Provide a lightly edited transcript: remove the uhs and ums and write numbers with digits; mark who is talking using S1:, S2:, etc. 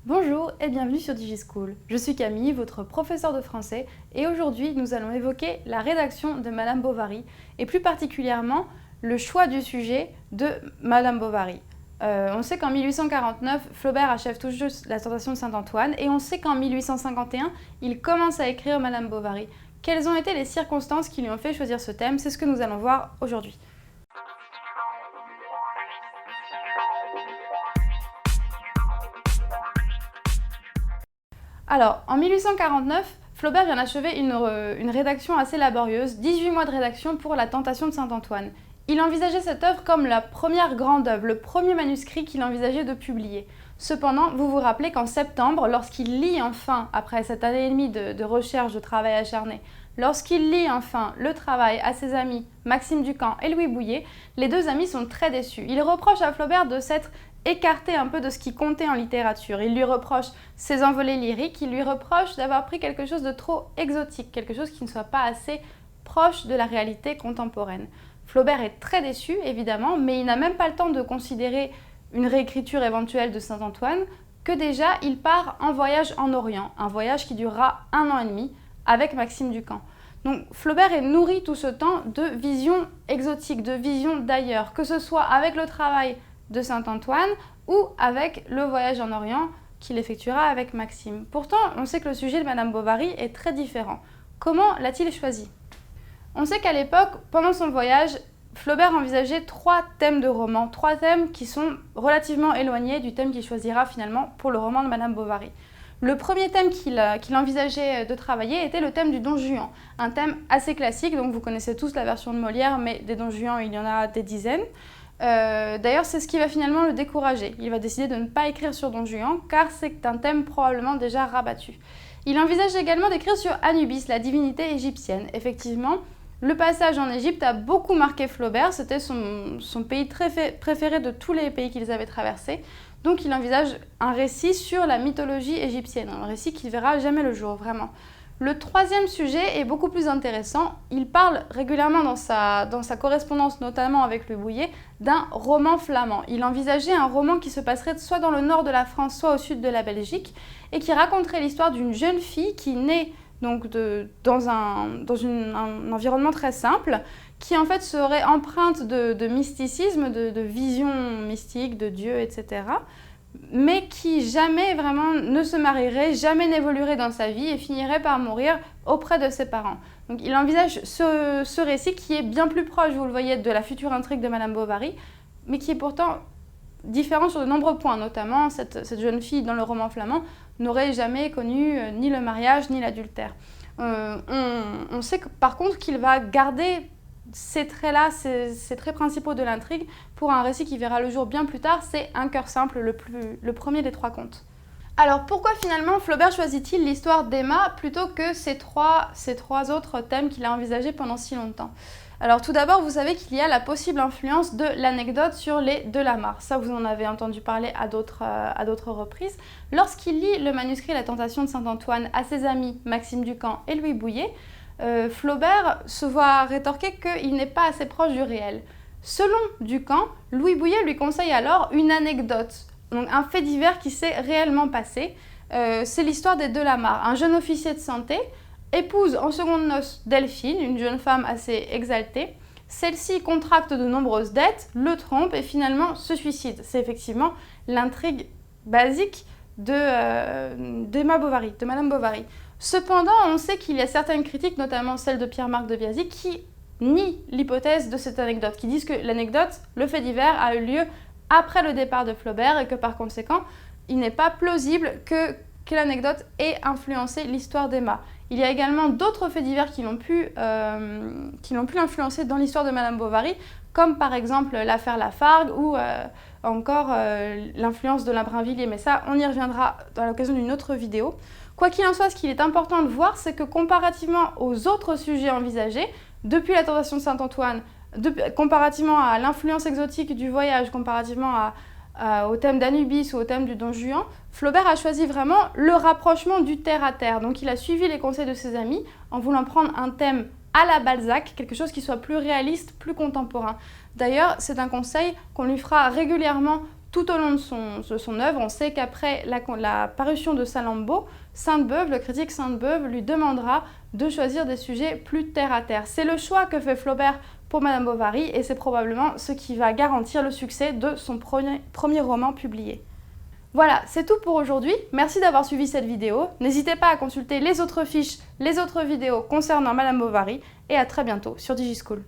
S1: Bonjour et bienvenue sur DigiSchool. Je suis Camille, votre professeure de français, et aujourd'hui nous allons évoquer la rédaction de Madame Bovary, et plus particulièrement le choix du sujet de Madame Bovary. On sait qu'en 1849, Flaubert achève tout juste La Tentation de Saint-Antoine, et on sait qu'en 1851, il commence à écrire Madame Bovary. Quelles ont été les circonstances qui lui ont fait choisir ce thème? C'est ce que nous allons voir aujourd'hui. Alors, en 1849, Flaubert vient d'achever une rédaction assez laborieuse, 18 mois de rédaction pour La Tentation de Saint-Antoine. Il envisageait cette œuvre comme la première grande œuvre, le premier manuscrit qu'il envisageait de publier. Cependant, vous vous rappelez qu'en septembre, lorsqu'il lit enfin, après cette année et demie de recherche, de travail acharné, lorsqu'il lit enfin le travail à ses amis Maxime Ducamp et Louis Bouilhet, les deux amis sont très déçus. Ils reprochent à Flaubert de s'être écarté un peu de ce qui comptait en littérature. Il lui reproche ses envolées lyriques, il lui reproche d'avoir pris quelque chose de trop exotique, quelque chose qui ne soit pas assez proche de la réalité contemporaine. Flaubert est très déçu, évidemment, mais il n'a même pas le temps de considérer une réécriture éventuelle de Saint-Antoine, que déjà il part en voyage en Orient, un voyage qui durera 1 an et demi avec Maxime Ducamp. Donc Flaubert est nourri tout ce temps de visions exotiques, de visions d'ailleurs, que ce soit avec le travail de Saint-Antoine ou avec le voyage en Orient qu'il effectuera avec Maxime. Pourtant, on sait que le sujet de Madame Bovary est très différent. Comment l'a-t-il choisi? On sait qu'à l'époque, pendant son voyage, Flaubert envisageait 3 thèmes de roman, 3 thèmes qui sont relativement éloignés du thème qu'il choisira finalement pour le roman de Madame Bovary. Le premier thème qu'il envisageait de travailler était le thème du Don Juan, un thème assez classique, donc vous connaissez tous la version de Molière, mais des Don Juan, il y en a des dizaines. D'ailleurs, c'est ce qui va finalement le décourager. Il va décider de ne pas écrire sur Don Juan, car c'est un thème probablement déjà rabattu. Il envisage également d'écrire sur Anubis, la divinité égyptienne. Effectivement, le passage en Égypte a beaucoup marqué Flaubert, c'était son pays préféré de tous les pays qu'ils avaient traversés. Donc il envisage un récit sur la mythologie égyptienne, un récit qui ne verra jamais le jour, vraiment. Le troisième sujet est beaucoup plus intéressant. Il parle régulièrement dans sa correspondance, notamment avec Louis Bouilhet, d'un roman flamand. Il envisageait un roman qui se passerait soit dans le nord de la France, soit au sud de la Belgique, et qui raconterait l'histoire d'une jeune fille qui naît donc dans un environnement très simple, qui en fait serait empreinte de mysticisme, de vision mystique, de Dieu, etc., mais qui jamais vraiment ne se marierait, jamais n'évoluerait dans sa vie et finirait par mourir auprès de ses parents. Donc il envisage ce récit qui est bien plus proche, vous le voyez, de la future intrigue de Madame Bovary, mais qui est pourtant différent sur de nombreux points, notamment cette jeune fille dans le roman flamand n'aurait jamais connu ni le mariage ni l'adultère. On sait que, par contre qu'il va garder ces traits-là, ces traits principaux de l'intrigue, pour un récit qui verra le jour bien plus tard, c'est Un cœur simple, le premier des 3 contes. Alors pourquoi finalement Flaubert choisit-il l'histoire d'Emma plutôt que ces trois autres thèmes qu'il a envisagés pendant si longtemps? Alors tout d'abord, vous savez qu'il y a la possible influence de l'anecdote sur les de la Mare. Ça, vous en avez entendu parler à d'autres reprises. Lorsqu'il lit le manuscrit La Tentation de Saint-Antoine à ses amis Maxime Ducamp et Louis Bouilhet, Flaubert se voit rétorquer qu'il n'est pas assez proche du réel. Selon Ducamp, Louis Bouilhet lui conseille alors une anecdote, donc un fait divers qui s'est réellement passé. C'est l'histoire des de la Mare. Un jeune officier de santé épouse en secondes noces Delphine, une jeune femme assez exaltée. Celle-ci contracte de nombreuses dettes, le trompe et finalement se suicide. C'est effectivement l'intrigue basique d'Emma Bovary, de Madame Bovary. Cependant, on sait qu'il y a certaines critiques, notamment celle de Pierre-Marc de Biasy, qui nient l'hypothèse de cette anecdote, qui disent que l'anecdote, le fait divers, a eu lieu après le départ de Flaubert et que par conséquent, il n'est pas plausible que l'anecdote ait influencé l'histoire d'Emma. Il y a également d'autres faits divers qui l'ont pu influencer dans l'histoire de Madame Bovary, comme par exemple l'affaire Lafargue ou encore l'influence de Brinvilliers. Mais ça, on y reviendra à l'occasion d'une autre vidéo. Quoi qu'il en soit, ce qu'il est important de voir, c'est que comparativement aux autres sujets envisagés, depuis la Tentation de Saint-Antoine, comparativement à l'influence exotique du voyage, comparativement au thème d'Anubis ou au thème du Don Juan, Flaubert a choisi vraiment le rapprochement du terre-à-terre. Donc il a suivi les conseils de ses amis en voulant prendre un thème à la Balzac, quelque chose qui soit plus réaliste, plus contemporain. D'ailleurs, c'est un conseil qu'on lui fera régulièrement Tout au long de son œuvre, on sait qu'après la parution de Salammbô, Sainte-Beuve, le critique Sainte-Beuve, lui demandera de choisir des sujets plus terre-à-terre. C'est le choix que fait Flaubert pour Madame Bovary et c'est probablement ce qui va garantir le succès de son premier roman publié. Voilà, c'est tout pour aujourd'hui. Merci d'avoir suivi cette vidéo. N'hésitez pas à consulter les autres fiches, les autres vidéos concernant Madame Bovary et à très bientôt sur DigiSchool.